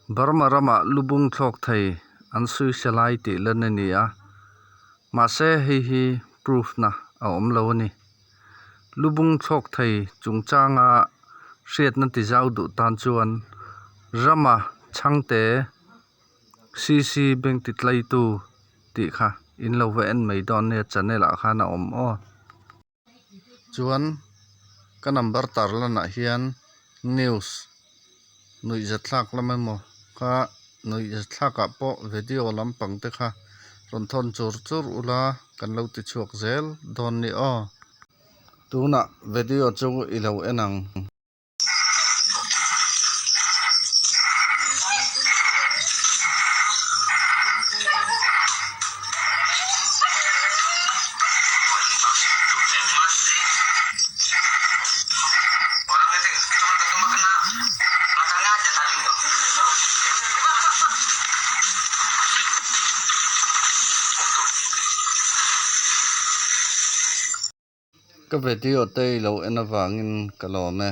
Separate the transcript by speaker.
Speaker 1: Burma rama lubung thlok thei an sui selai ti lan ani a ma se hi proof na a om lo ani lubung thlok thei chungchanga hriat na ti zau duh tan chuan rama changte cc bank ti tlai tu ti kha in lo ve en mai don ne channel a khan a om aw chuan ka number tar lana hian news nui zathlak lamemo kha nui zathlaka po video lampang te kha ron thon chur chur ula kan lo ti chuak zel don ni aw tuna video chu i lo enang ka video te lo enawangin kalome